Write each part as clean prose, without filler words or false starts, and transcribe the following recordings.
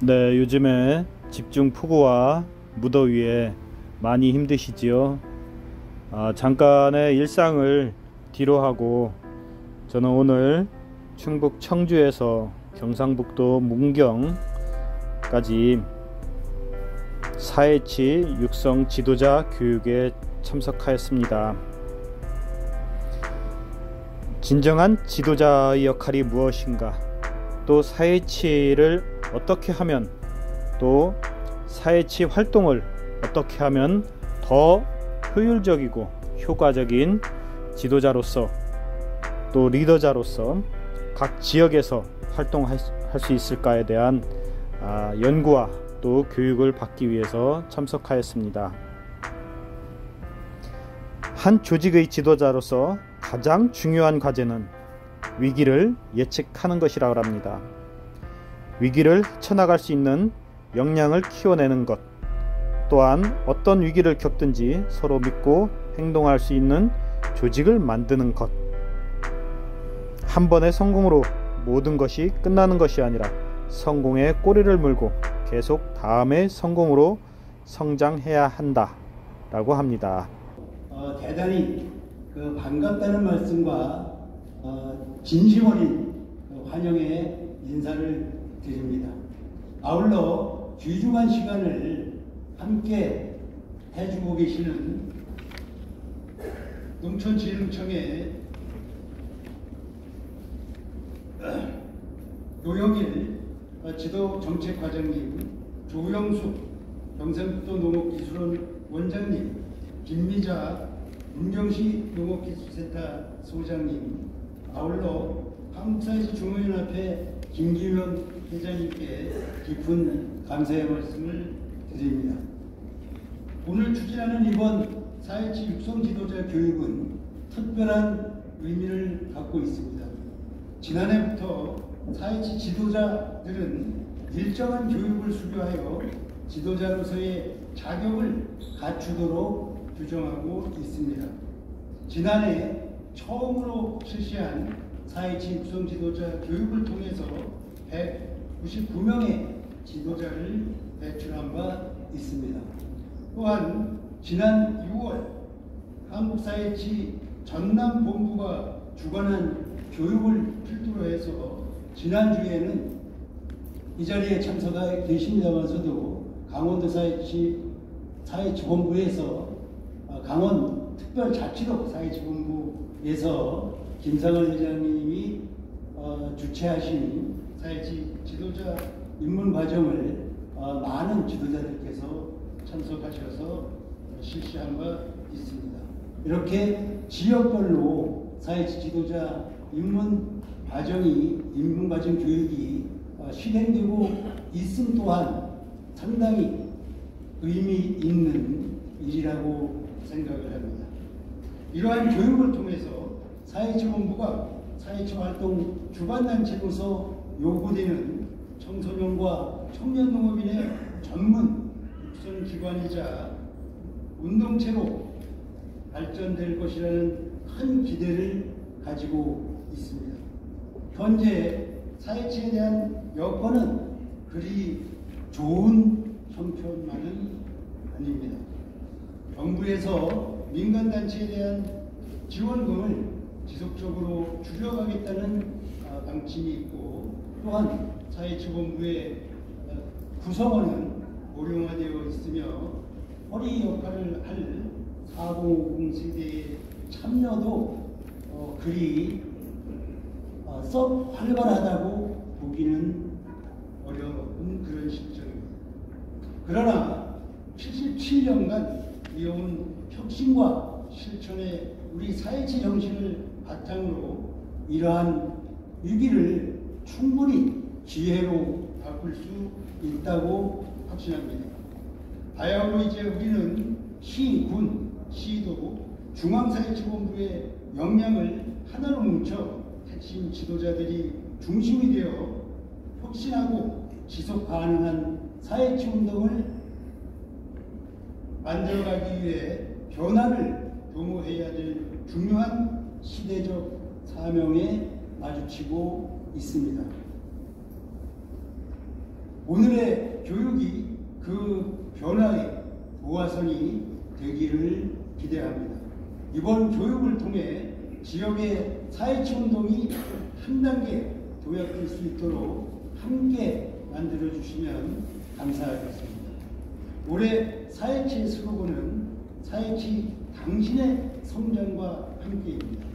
네, 요즘에 집중 폭우와 무더위에 많이 힘드시지요. 잠깐의 일상을 뒤로하고 저는 오늘 충북 청주에서 경상북도 문경까지 4.H 육성 지도자 교육에 참석하였습니다. 진정한 지도자의 역할이 무엇인가, 또 4.H를 어떻게 하면, 또 4.H 활동을 어떻게 하면 더 효율적이고 효과적인 지도자로서 또 리더자로서 각 지역에서 활동할 수 있을까에 대한 연구와 또 교육을 받기 위해서 참석하였습니다. 한 조직의 지도자로서 가장 중요한 과제는 위기를 예측하는 것이라고 합니다. 위기를 헤쳐나갈 수 있는 역량을 키워내는 것, 또한 어떤 위기를 겪든지 서로 믿고 행동할 수 있는 조직을 만드는 것. 한 번의 성공으로 모든 것이 끝나는 것이 아니라 성공에 꼬리를 물고 계속 다음의 성공으로 성장해야 한다 라고 합니다. 대단히 반갑다는 말씀과 진심 어린 환영의 인사를 드립니다. 아울러 귀중한 시간을 함께 해주고 계시는 농촌진흥청의 노영일 지도정책과장님, 조영숙 경상북도 농업기술원 원장님, 김미자 문경시 농업기술센터 소장님, 아울러 한국사회시 중앙연합회 김기명 회장님께 깊은 감사의 말씀을 드립니다. 오늘 추진하는 이번 4.H 육성 지도자 교육은 특별한 의미를 갖고 있습니다. 지난해부터 4.H 지도자들은 일정한 교육을 수료하여 지도자로서의 자격을 갖추도록 규정하고 있습니다. 지난해 처음으로 실시한 4.H 육성 지도자 교육을 통해서 199명의 지도자를 배출한 바 있습니다. 또한 지난 6월 한국 4.H 전남본부가 주관한 교육을 필두로 해서 지난주에는 이 자리에 참석해 계십니다만서도 강원도 4.H 본부에서 강원 특별자치도 4.H 본부에서 김상을 회장님이 주최하신 4.H 지도자 입문 과정을 많은 지도자들께서 참석하셔서 실시한 바 있습니다. 이렇게 지역별로 4.H 지도자 입문 과정 교육이 실행되고 있음 또한 상당히 의미 있는 일이라고 생각을 합니다. 이러한 교육을 통해서 4.H 본부가 4.H 활동 주관단체로서 요구되는 청소년과 청년 농업인의 전문 육성 기관이자 운동체로 발전될 것이라는 큰 기대를 가지고 있습니다. 현재 4.H에 대한 여건은 그리 좋은 형편만은 아닙니다. 정부에서 민간단체에 대한 지원금을 지속적으로 줄여가겠다는 방침이 있고, 또한 4.H 본부의 구성원은 고령화되어 있으며 허리 역할을 할 4050 세대의 참여도 그리 썩 활발하다고 보기는 어려운 그런 실정입니다. 그러나 77년간 이어온 혁신과 실천의 우리 4.H 정신을 바탕으로 이러한 위기를 충분히 기회로 바꿀 수 있다고 확신합니다. 바야흐로 이제 우리는 시, 군, 시도, 중앙 4.H 본부의 역량을 하나로 뭉쳐 핵심 지도자들이 중심이 되어 혁신하고 지속 가능한 4.H 운동을 만들어가기 위해 변화를 도모해야 될 중요한 시대적 사명에 마주치고 있습니다. 오늘의 교육이 그 변화의 도화선이 되기를 기대합니다. 이번 교육을 통해 지역의 사회치 운동이 한 단계 도약될 수 있도록 함께 만들어주시면 감사하겠습니다. 올해 사회치의 슬로건은 사회치 당신의 성장과 함께입니다.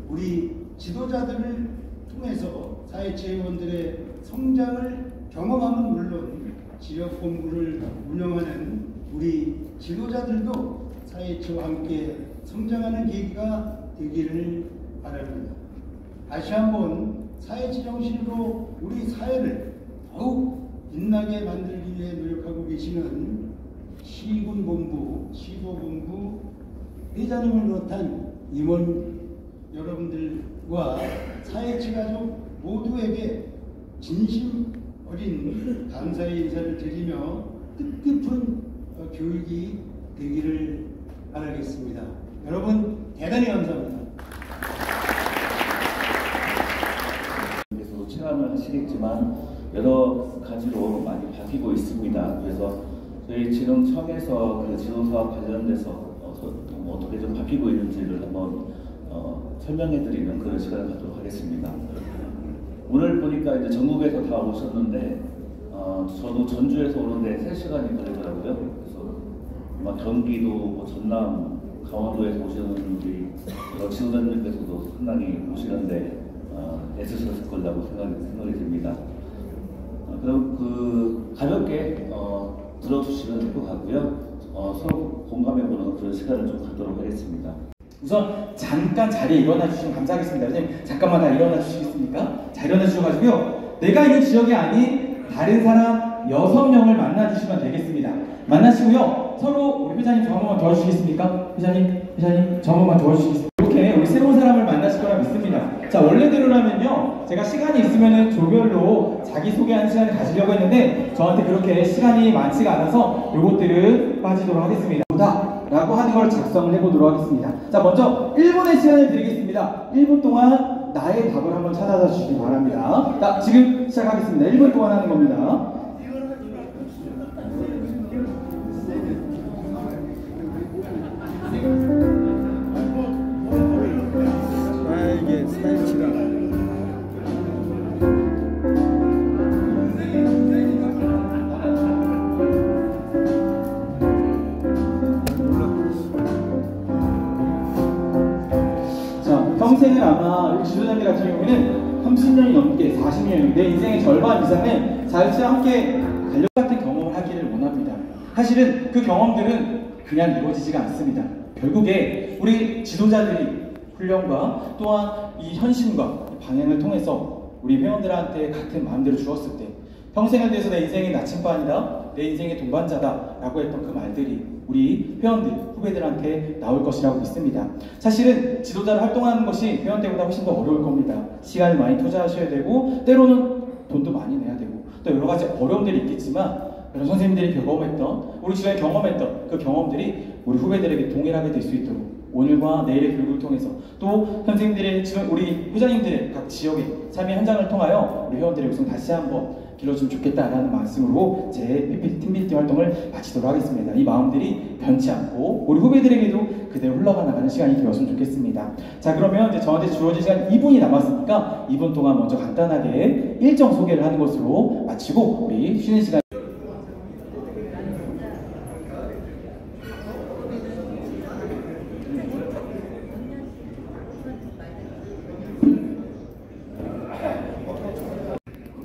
우리 지도자들을 통해서 사회치 회원들의 성장을 경험함은 물론 지역 본부를 운영하는 우리 지도자들도 사회치와 함께 성장하는 계기가 되기를 바랍니다. 다시 한번 사회치 정신으로 우리 사회를 더욱 빛나게 만들기 위해 노력하고 계시는 시군본부, 시도본부 회장님을 비롯한 임원 여러분들과 사회치 가족 모두에게 진심 어린 감사의 인사를 드리며 뜻깊은 교육이 되기를 바라겠습니다. 여러분 대단히 감사합니다. 계속 체감을 하시겠지만 여러 가지로 많이 바뀌고 있습니다. 그래서 저희 지능청에서 그 지도사와 관련돼서 어떻게 좀 바뀌고 있는지를 한번 설명해드리는 그런 시간을 갖도록 하겠습니다. 오늘 보니까 이제 전국에서 다 오셨는데 저도 전주에서 오는데 3시간이 걸리더라고요. 그래서 아마 경기도, 뭐 전남, 강원도에서 오시는 우리 지도자님께서도 상당히 오시는데 애쓰셨을 거라고 생각이 듭니다. 그럼 가볍게 들어주시면 될 것 같고요. 서로 공감해보는 그런 시간을 좀 갖도록 하겠습니다. 우선 잠깐 자리에 일어나 주시면 감사하겠습니다. 선생님 잠깐만 다 일어나 주시겠습니까? 자, 일어나 주셔가지고요. 내가 있는 지역이 아닌 다른 사람 6명을 만나 주시면 되겠습니다. 만나시고요. 서로 우리 회장님 저 한 번만 도와주시겠습니까? 회장님 저 한 번만 도와주시겠습니까? 이렇게 우리 새로운 사람을 만나실 거라 믿습니다. 자, 원래대로라면요 제가 시간이 있으면은 조별로 자기소개하는 시간을 가지려고 했는데 저한테 그렇게 시간이 많지가 않아서 요것들은 빠지도록 하겠습니다. 라고 하는 걸 작성을 해보도록 하겠습니다. 자, 먼저 1분의 시간을 드리겠습니다. 1분 동안 나의 답을 한번 찾아다 주시기 바랍니다. 자, 지금 시작하겠습니다. 1분 동안 하는 겁니다. 이게 사회치가 평생을 아마 우리 지도자님 같은 경우에는 30년이 넘게 40년이 내 인생의 절반 이상을 사회치와 함께 달력 같은 경험을 하기를 원합니다. 사실은 그 경험들은 그냥 이루어지지가 않습니다. 결국에 우리 지도자들이 훈련과 또한 이 현실과 방향을 통해서 우리 회원들한테 같은 마음대로 주었을 때 평생을 위해서 내 인생의 나침반이다, 내 인생의 동반자다 라고 했던 그 말들이 우리 회원들, 후배들한테 나올 것이라고 믿습니다. 사실은 지도자를 활동하는 것이 회원 때보다 훨씬 더 어려울 겁니다. 시간을 많이 투자하셔야 되고 때로는 돈도 많이 내야 되고 또 여러 가지 어려움들이 있겠지만 여러 선생님들이 경험했던 우리 주변에 경험했던 그 경험들이 우리 후배들에게 동일하게 될 수 있도록 오늘과 내일의 교육을 통해서 또 선생님들의 우리 회장님들의 각 지역의 삶의 현장을 통하여 우리 회원들의 우선 다시 한번 길러주면 좋겠다라는 말씀으로 제 PPT 팀빌딩 활동을 마치도록 하겠습니다. 이 마음들이 변치 않고 우리 후배들에게도 그대로 흘러가 나가는 시간이 되었으면 좋겠습니다. 자, 그러면 이제 저한테 주어진 시간 2분이 남았으니까 2분 동안 먼저 간단하게 일정 소개를 하는 것으로 마치고 우리 쉬는 시간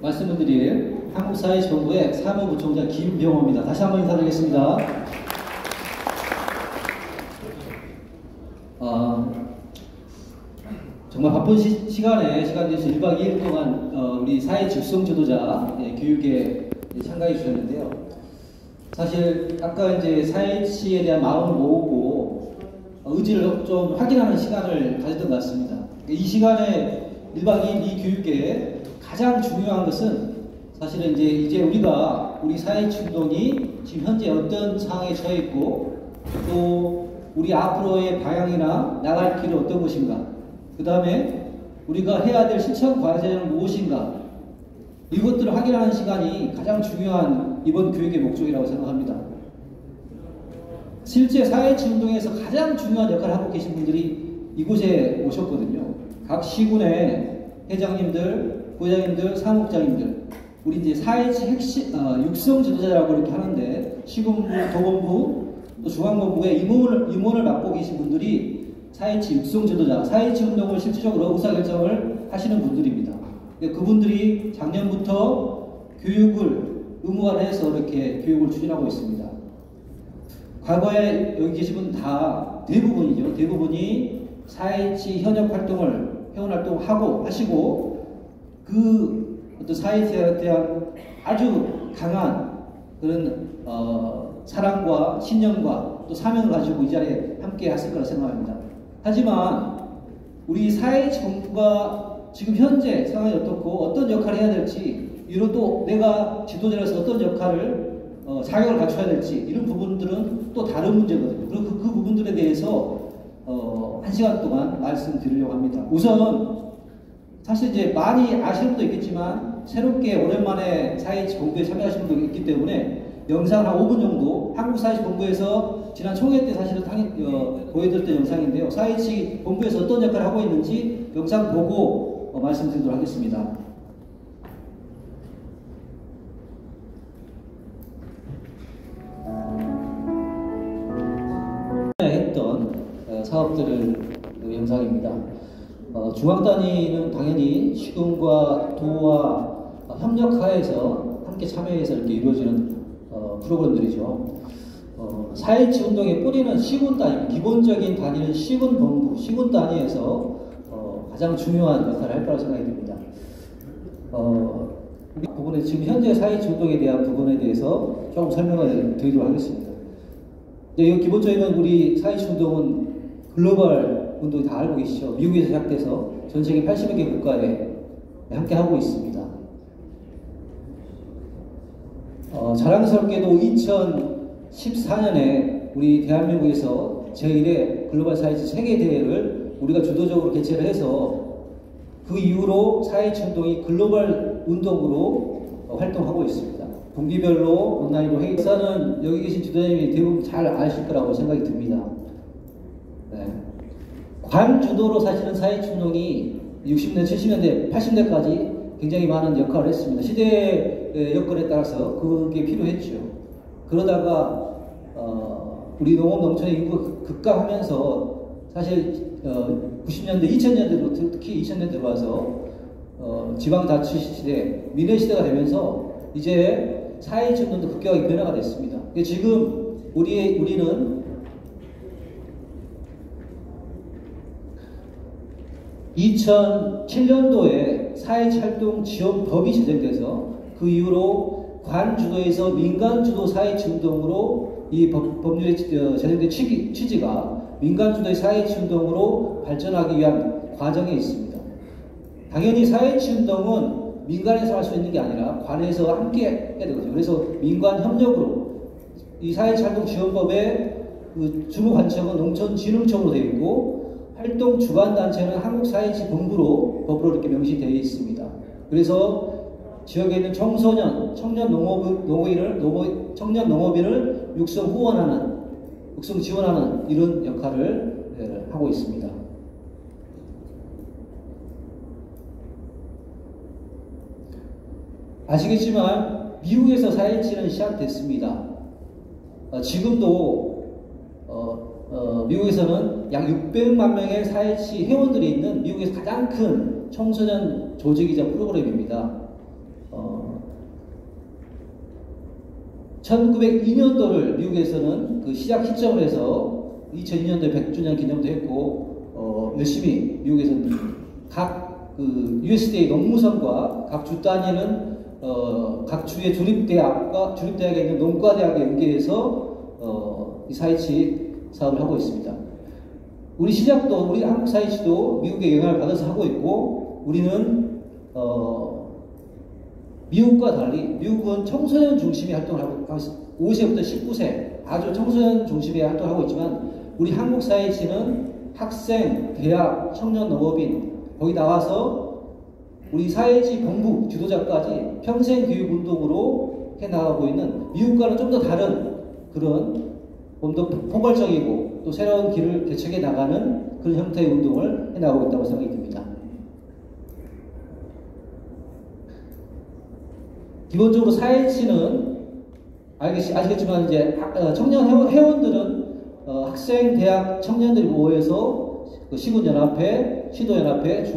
말씀을 드릴 한국사회정부의 사무부총장 김병호입니다. 다시 한번 인사드리겠습니다. 정말 바쁜 시간에 시간 내서 1박 2일 동안 우리 사회 직송 지도자 교육에 참가해 주셨는데요. 사실 아까 이제 사회치에 대한 마음을 모으고 의지를 좀 확인하는 시간을 가졌던 것 같습니다. 이 시간에 1박 2일 이 교육에 가장 중요한 것은 사실은 이제 우리가 우리 사회치 운동이 지금 현재 어떤 상황에 처해 있고 또 우리 앞으로의 방향이나 나갈 길은 어떤 것인가, 그 다음에 우리가 해야 될 실천 과제는 무엇인가, 이것들을 확인하는 시간이 가장 중요한 이번 교육의 목적이라고 생각합니다. 실제 사회치운동에서 가장 중요한 역할을 하고 계신 분들이 이곳에 오셨거든요. 각 시군의 회장님들, 부회장님들, 사무국장님들, 우리 이제 사회치 핵심 육성 지도자라고 이렇게 하는데 시군부, 도본부, 또 중앙본부의 임원을 맡고 계신 분들이 사회치 육성 지도자, 사회치 운동을 실질적으로 의사결정을 하시는 분들입니다. 그분들이 작년부터 교육을 의무화해서 이렇게 교육을 추진하고 있습니다. 과거에 여기 계신 분 다 대부분이죠. 대부분이 사회치 현역 활동을 회원 활동하고 하시고 그 어떤 사회치에 대한 아주 강한 그런 사랑과 신념과 또 사명을 가지고 이 자리에 함께 했을 거라 생각합니다. 하지만 우리 사회치 본부가 지금 현재 상황이 어떻고 어떤 역할을 해야 될지, 이런 또 내가 지도자로서 어떤 역할을 자격을 갖춰야 될지, 이런 부분들은 또 다른 문제거든요. 그리고 그 부분들에 대해서 1시간 동안 말씀드리려고 합니다. 우선 사실 이제 많이 아시는 분도 있겠지만 새롭게 오랜만에 사회치 본부에 참여하시는 분도 있기 때문에 영상 한 5분 정도 한국 사회치 본부에서 지난 총회 때 사실은 보여드렸던 영상인데요. 사회치 본부에서 어떤 역할을 하고 있는지 영상 보고 말씀드리도록 하겠습니다. 했던 사업들을 영상입니다. 중앙단위는 당연히 시군과 도와 협력하에서 함께 참여해서 이렇게 이루어지는 프로그램들이죠. 사회치 운동의 뿌리는 시군 단위, 기본적인 단위는 시군 본부, 시군 단위에서 가장 중요한 역할을 할 거라고 생각이 듭니다. 이 부분에 지금 현재 사회치 운동에 대한 부분에 대해서 조금 설명을 드리도록 하겠습니다. 기본적인 우리 사회치 운동은 글로벌 운동이 다 알고 계시죠. 미국에서 시작돼서 전 세계 80여 개 국가에 함께 하고 있습니다. 자랑스럽게도 2014년에 우리 대한민국에서 제1회 글로벌 사회치 세계대회를 우리가 주도적으로 개최를 해서 그 이후로 사회치 운동이 글로벌 운동으로 활동하고 있습니다. 분기별로 온라인으로 회의사는 여기 계신 지도자님이 대부분 잘 아실 거라고 생각이 듭니다. 네. 관 주도로 사실은 사회치 운동이 60년대, 70년대, 80년대까지 굉장히 많은 역할을 했습니다. 시대의 여건에 따라서 그게 필요했죠. 그러다가 우리 농업 농촌의 인구가 급감하면서 사실 90년대, 2000년대로 특히 2000년대 들어와서 지방자치 시대, 민의 시대가 되면서 이제 사회치 운동도 급격하게 변화가 됐습니다. 지금 우리는 2007년도에 사회치 활동 지원법이 제정돼서 그 이후로 관 주도에서 민간 주도 사회치 운동으로 이 법률에 제정된 취지가 민간 주도의 사회치 운동으로 발전하기 위한 과정에 있습니다. 당연히 사회치 운동은 민간에서 할 수 있는 게 아니라 관에서 함께 해야 되거든요. 그래서 민관 협력으로 이 사회치 활동 지원법의 그 주무 관청은 농촌진흥청으로 되어 있고 활동 주관 단체는 한국사회치 본부로 법으로 이렇게 명시되어 있습니다. 그래서 지역에 있는 청년 농업인을 육성 후원하는, 육성 지원하는 이런 역할을 하고 있습니다. 아시겠지만 미국에서 사회치는 시작됐습니다. 지금도 미국에서는 약 600만 명의 사회치 회원들이 있는 미국에서 가장 큰 청소년 조직이자 프로그램입니다. 1902년도를 미국에서는 그 시작 시점을 해서 2002년도에 100주년 기념도 했고 열심히 미국에서는 각 그 USDA 농무성과 각 주 단위는 각 주의 주립대학에 있는 농과대학에 연계해서 이 사회치 사업을 하고 있습니다. 우리 한국 사회치도 미국의 영향을 받아서 하고 있고, 우리는 미국과 달리 미국은 청소년 중심의 활동을 하고 있습니다. 5세부터 19세 아주 청소년 중심의 활동을 하고 있지만 우리 한국 사회치는 학생, 대학, 청년 농업인 거기 나와서 우리 사회지 본부 지도자까지 평생 교육 운동으로 해나가고 있는 미국과는 좀 더 다른 그런 좀 더 포괄적이고 또 새로운 길을 개척해 나가는 그런 형태의 운동을 해나가고 있다고 생각이 듭니다. 기본적으로 사회치는 아시겠지만 이제 청년 회원들은 학생, 대학 청년들이 모여서 그 시군연합회, 시도연합회,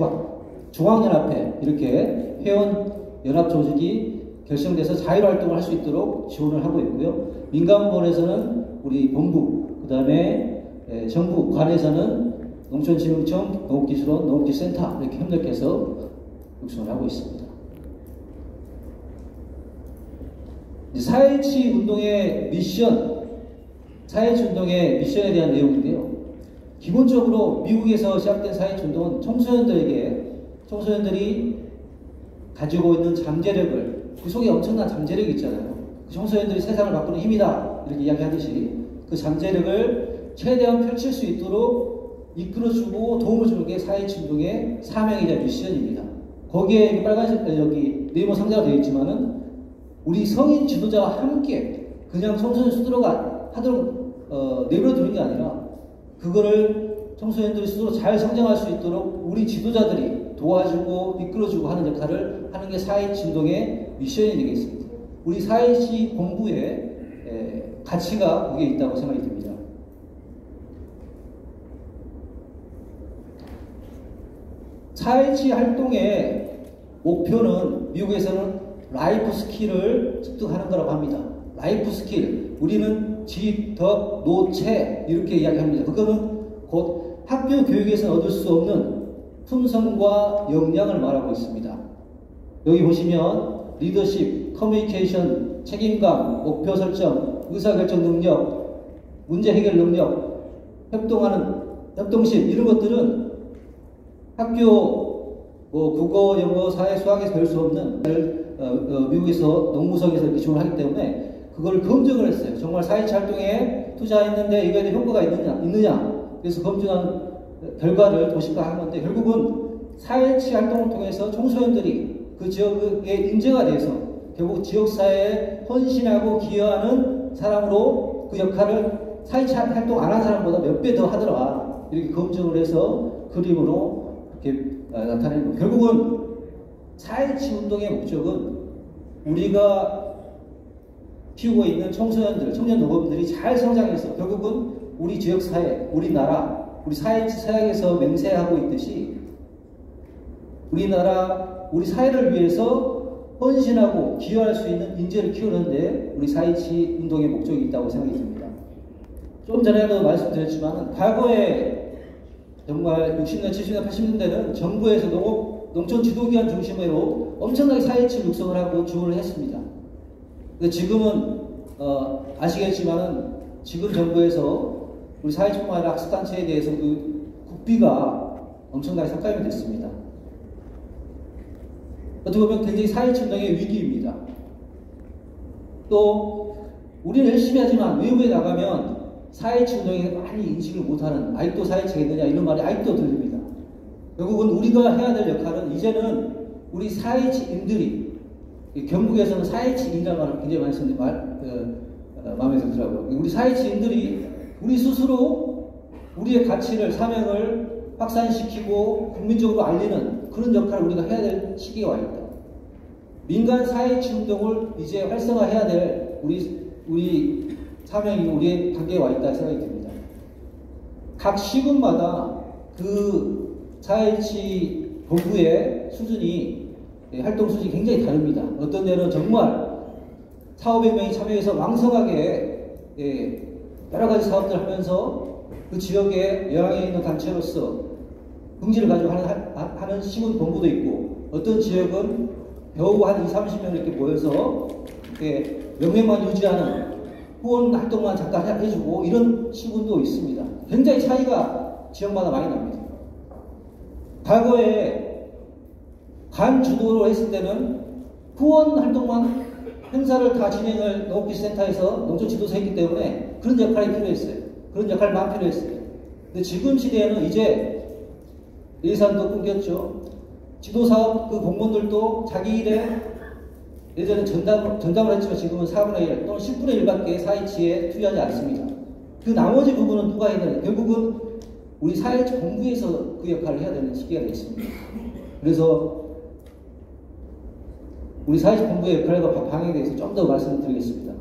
중앙연합회 이렇게 회원 연합 조직이 결성돼서 자율활동을 할 수 있도록 지원을 하고 있고요. 민간부문에서는 우리 본부, 그 다음에 정부 관에서는 농촌진흥청, 농업기술원, 농업기술센터 이렇게 협력해서 육성을 하고 있습니다. 사회치 운동의 미션, 사회치 운동의 미션에 대한 내용인데요. 기본적으로 미국에서 시작된 사회치 운동은 청소년들이 가지고 있는 잠재력을, 그 속에 엄청난 잠재력이 있잖아요. 그 청소년들이 세상을 바꾸는 힘이다 이렇게 이야기하듯이 그 잠재력을 최대한 펼칠 수 있도록 이끌어주고 도움을 주는 게 사회치 운동의 사명이자 미션입니다. 거기에 빨간색 여기 네모 상자가 되어 있지만은 우리 성인 지도자와 함께 그냥 청소년 스스로가 하도록 내버려두는 게 아니라 그거를 청소년들이 스스로 잘 성장할 수 있도록 우리 지도자들이 도와주고 이끌어주고 하는 역할을 하는 게 사회치 운동의 미션이 되겠습니다. 우리 사회치 본부의 가치가 거기에 있다고 생각이 듭니다. 사회치 활동의 목표는 미국에서는 라이프 스킬을 습득하는 거라고 합니다. 라이프 스킬, 우리는 집, 덕, 노체 이렇게 이야기합니다. 그거는 곧 학교 교육에서 얻을 수 없는 품성과 역량을 말하고 있습니다. 여기 보시면 리더십, 커뮤니케이션, 책임감, 목표 설정, 의사결정 능력, 문제 해결 능력, 협동심 이런 것들은 학교 국어, 영어, 사회, 수학에서 배울 수 없는 미국에서 농무성에서 이렇게 지원하기 때문에 그걸 검증을 했어요. 정말 사회치 활동에 투자했는데 이거에 대한 효과가 있느냐. 그래서 검증한 결과를 도식화한 건데 결국은 사회치 활동을 통해서 청소년들이 그 지역에 인재가 돼서 결국 지역사회에 헌신하고 기여하는 사람으로 그 역할을 사회치 활동 안 한 사람보다 몇 배 더 하더라. 이렇게 검증을 해서 그림으로 이렇게 나타내는 거예요. 결국은 사회치 운동의 목적은 우리가 키우고 있는 청소년들, 청년 농업인들이 잘 성장해서 결국은 우리 지역사회, 우리나라, 우리 사회치 사역에서 맹세하고 있듯이 우리나라, 우리 사회를 위해서 헌신하고 기여할 수 있는 인재를 키우는데 우리 사회치 운동의 목적이 있다고 생각이 듭니다. 좀 전에도 말씀드렸지만 과거에 정말 60년, 70년, 80년대는 정부에서 농촌 지도기관 중심으로 엄청나게 사회치 육성을 하고 지원을 했습니다. 근데 지금은 아시겠지만은 지금 정부에서 우리 사회뿐만 아니라 학습단체에 대해서 그 국비가 엄청나게 삭감이 됐습니다. 어떻게 보면 굉장히 사회치 운동의 위기입니다. 또 우리는 열심히 하지만 외부에 나가면 사회치 운동에 많이 인식을 못하는 아직도 사회치가 있느냐 이런 말이 아직도 들립니다. 결국은 우리가 해야 될 역할은 이제는 우리 사회치인들이 경북에서는 사회치인이라는 말을 굉장히 많이 쓰는데 마음에 들더라고요. 우리 사회치인들이 우리 스스로 우리의 가치를 사명을 확산시키고 국민적으로 알리는 그런 역할을 우리가 해야 될 시기가 와 있다. 민간 사회치 운동을 이제 활성화해야 될 우리 사명이 우리의 단계에 와 있다 생각이 듭니다. 각 시군마다 그 사회치 본부의 수준이 활동 수준이 굉장히 다릅니다. 어떤 데는 정말 400~500명이 참여해서 왕성하게 여러 가지 사업들을 하면서 그 지역에 영향이 있는 단체로서 긍지를 가지고 하는 시군 본부도 있고 어떤 지역은 배우고 한 20~30명 이렇게 모여서 이렇게 명맥만 유지하는 후원 활동만 잠깐 해주고 이런 시군도 있습니다. 굉장히 차이가 지역마다 많이 납니다. 과거에 관 주도로 했을 때는 후원 활동만 행사를 다 진행을 농업기술센터에서 농촌지도사 했기 때문에 그런 역할이 필요했어요. 그런 역할만 필요했어요. 근데 지금 시대에는 이제 예산도 끊겼죠. 지도사업 그 공무원들도 자기 일에 예전에 전담을 했지만 지금은 4분의 1 또는 10분의 1밖에 사회치에 투자하지 않습니다. 그 나머지 부분은 누가 해야 되냐? 결국은 우리 사회치 본부에서 그 역할을 해야 되는 시기가 되겠습니다. 그래서 우리 사회치 본부의 역할과 방향에 대해서 좀 더 말씀을 드리겠습니다.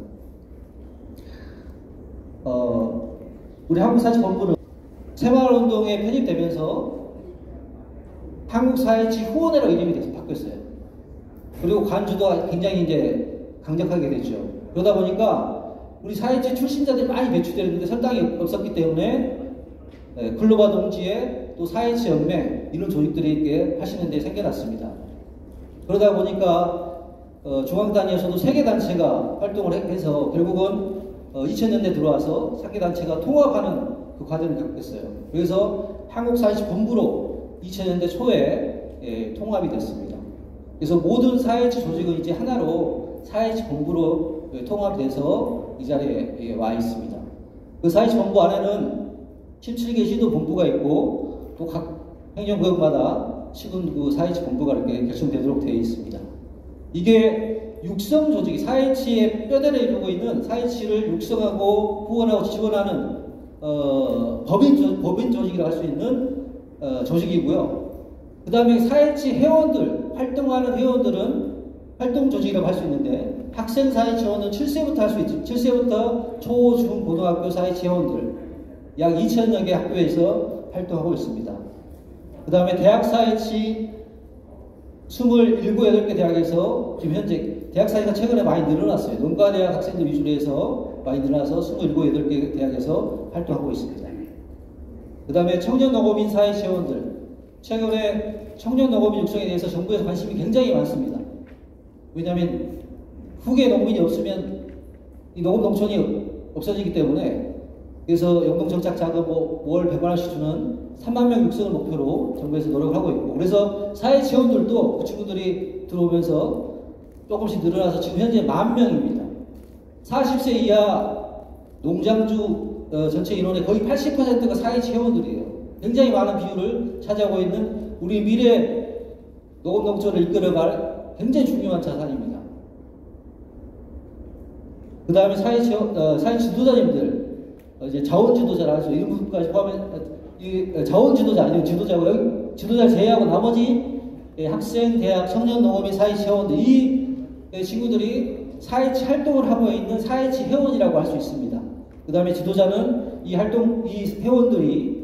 우리 한국사회치본부는 새마을운동에 편입되면서 한국사회치 후원회로 이름이 돼서 바뀌었어요. 그리고 관주도 굉장히 이제 강력하게 됐죠. 그러다 보니까 우리 사회치 출신자들이 많이 배출되는데 설당이 없었기 때문에 글로바 동지회 또 사회치 연맹 이런 조직들이 이렇게 80년대에 생겨났습니다. 그러다 보니까 중앙단위에서도 3개 단체가 활동을 해서 결국은 2000년대 들어와서 3개 단체가 통합하는 그 과정을 겪었어요. 그래서 한국사회치 본부로 2000년대 초에 통합이 됐습니다. 그래서 모든 사회치 조직은 이제 하나로 사회치 본부로 통합돼서 이 자리에 와 있습니다. 그 사회치 본부 안에는 17개 시도 본부가 있고 또 각 행정구역마다 시군 그 사회치 본부가 이렇게 결성되도록 되어 있습니다. 이게 육성 조직이 사회치의 뼈대를 이루고 있는 사회치를 육성하고 후원하고 지원하는 법인 조직이라고 할 수 있는 조직이고요. 그 다음에 사회치 회원들, 활동하는 회원들은 활동 조직이라고 할 수 있는데 학생 사회치 회원은 7세부터 할 수 있죠. 7세부터 초, 중, 고등학교 사회치 회원들 약 2,000여 개 학교에서 활동하고 있습니다. 그 다음에 대학 사회치 27, 8개 대학에서 지금 현재 대학 사회가 최근에 많이 늘어났어요. 농가대학 학생들 위주로 해서 많이 늘어나서 27, 8개 대학에서 활동하고 있습니다. 그 다음에 청년농업인 사회치 회원들 최근에 청년농업인 육성에 대해서 정부에서 관심이 굉장히 많습니다. 왜냐하면 후계 농민이 없으면 이 농업농촌이 없어지기 때문에 그래서 영동정착자금 5월 100만 원씩 주는 3만 명 육성을 목표로 정부에서 노력을 하고 있고 그래서 사회치 회원들도 그 친구들이 들어오면서 조금씩 늘어나서 지금 현재 10,000명입니다. 40세 이하 농장주 전체 인원의 거의 80%가 사회치 회원들이에요. 굉장히 많은 비율을 차지하고 있는 우리 미래 농업농촌을 이끌어갈 굉장히 중요한 자산입니다. 그 다음에 사회치 지도자님들 이제 자원지도자라 해서 이런 부분까지 포함해 자원지도자 아니면 지도자고요. 지도자를 제외하고 나머지 학생, 대학, 청년농업인 사회치 회원들 이 친구들이 사회치 활동을 하고 있는 사회치 회원이라고 할 수 있습니다. 그 다음에 지도자는 이 회원들이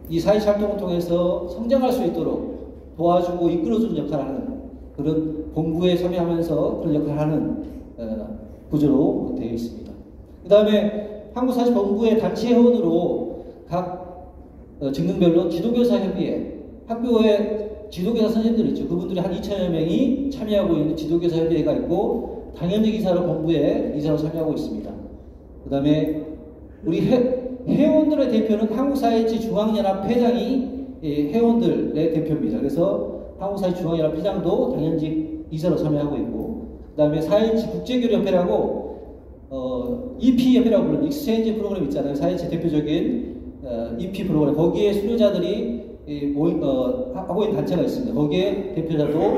이 사회치 활동을 통해서 성장할 수 있도록 도와주고 이끌어주는 역할을 하는 그런 본부에 참여하면서 그런 역할을 하는 구조로 되어 있습니다. 그 다음에 한국사회치 본부의 단체 회원으로 각 직능별로 지도교사협의회 학교에 지도교사 선생님들 있죠. 그분들이 한 2,000여 명이 참여하고 있는 지도교사 협의회가 있고 당연직 이사로 본부에 이사로 참여하고 있습니다. 그 다음에 우리 회원들의 대표는 한국사회치 중앙연합 회장이 회원들의 대표입니다. 그래서 한국사회치 중앙연합 회장도 당연직 이사로 참여하고 있고 그 다음에 사회치 국제교류협회라고 EP 협회라고 부르는 익스체인지 프로그램 있잖아요. 사회치 대표적인 EP 프로그램 거기에 수료자들이 하고 있는 단체가 있습니다. 거기에 대표자도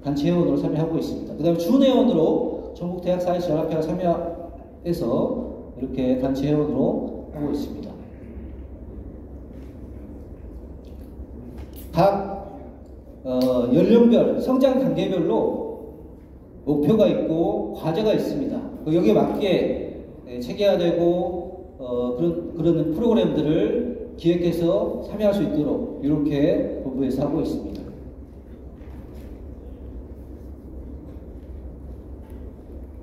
단체 회원으로 참여하고 있습니다. 그 다음에 준회원으로 전국대학사회치연합회가 참여해서 이렇게 단체 회원으로 하고 있습니다. 각 연령별, 성장 단계별로 목표가 있고 과제가 있습니다. 여기에 맞게 체계화되고 그런 프로그램들을 기획해서 참여할 수 있도록 이렇게 본부에서 하고 있습니다.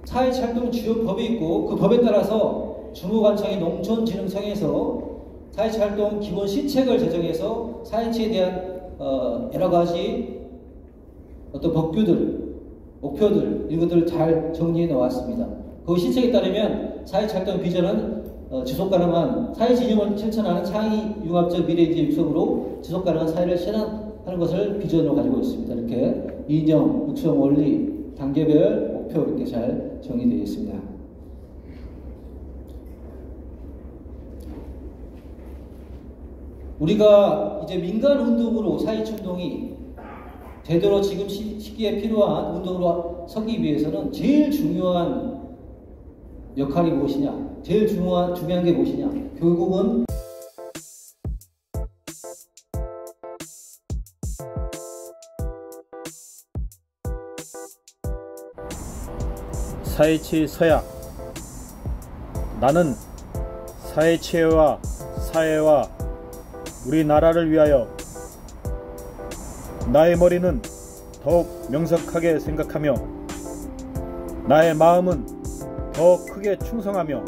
사회치 활동 주요 법이 있고 그 법에 따라서 주무관청이 농촌진흥청에서 사회치 활동 기본 시책을 제정해서 사회치에 대한 여러 가지 어떤 법규들, 목표들 이런 것들을 잘 정리해 놓았습니다. 그 시책에 따르면 사회치 활동 비전은 지속가능한 사회치 이념을 실천하는 창의 융합적 미래인재 육성으로 지속가능한 사회를 실현하는 것을 비전으로 가지고 있습니다. 이렇게 이념, 육성, 원리, 단계별 목표 이렇게 잘 정리되어 있습니다. 우리가 이제 민간 운동으로 4.27 운동이 제대로 지금 시기에 필요한 운동으로 서기 위해서는 제일 중요한 역할이 무엇이냐? 제일 중요한 게 무엇이냐? 결국은 4.27 서야. 나는 4.27와 사회와 우리나라를 위하여 나의 머리는 더욱 명석하게 생각하며 나의 마음은 더 크게 충성하며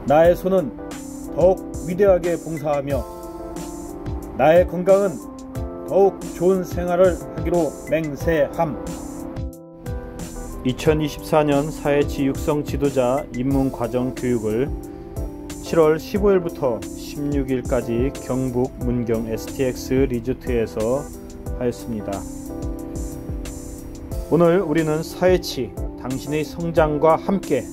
나의 손은 더욱 위대하게 봉사하며 나의 건강은 더욱 좋은 생활을 하기로 맹세함. 2024년 4.27 육성 지도자 입문 과정 교육을 7월 15일부터 16일까지 경북 문경 STX 리조트에서 하였습니다. 오늘 우리는 4.27 당신의 성장과 함께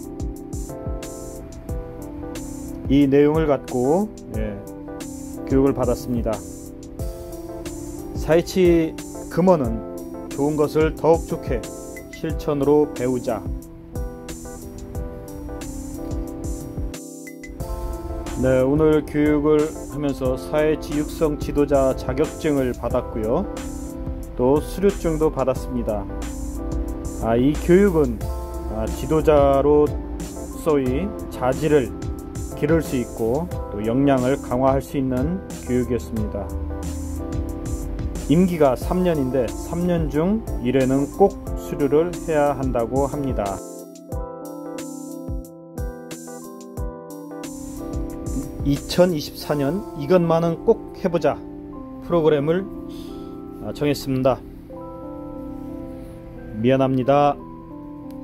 이 내용을 갖고 교육을 받았습니다. 4.27 금언은 좋은 것을 더욱 좋게 실천으로 배우자. 네, 오늘 교육을 하면서 4.27 육성 지도자 자격증을 받았고요. 또 수료증도 받았습니다. 이 교육은 지도자로서의 자질을 기를 수 있고 또 역량을 강화할 수 있는 교육이었습니다. 임기가 3년인데 3년 중 1회는 꼭 수료를 해야 한다고 합니다. (2024년) 이것만은 꼭 해보자 프로그램을 정했습니다. 미안합니다.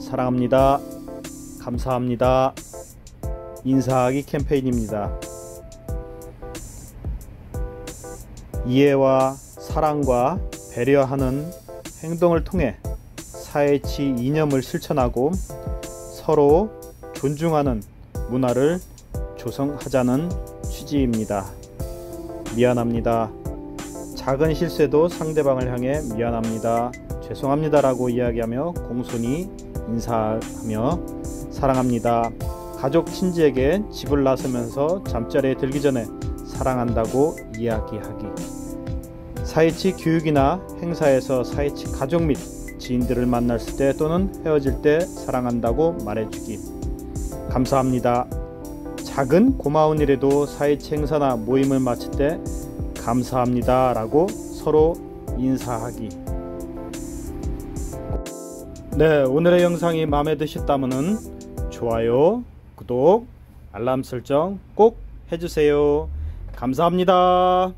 사랑합니다. 감사합니다. 인사하기 캠페인입니다. 이해와 사랑과 배려하는 행동을 통해 4.27 이념을 실천하고 서로 존중하는 문화를 조성하자는 취지입니다. 미안합니다. 작은 실수에도 상대방을 향해 미안합니다, 죄송합니다 라고 이야기하며 공손히 인사하며 사랑합니다. 가족 친지에게 집을 나서면서 잠자리에 들기 전에 사랑한다고 이야기하기. 4.27 교육이나 행사에서 4.27 가족 및 지인들을 만났을 때 또는 헤어질 때 사랑한다고 말해주기. 감사합니다. 작은 고마운 일에도 4.27 행사나 모임을 마칠 때 감사합니다 라고 서로 인사하기. 네, 오늘의 영상이 마음에 드셨다면 좋아요, 구독, 알람 설정 꼭 해주세요. 감사합니다.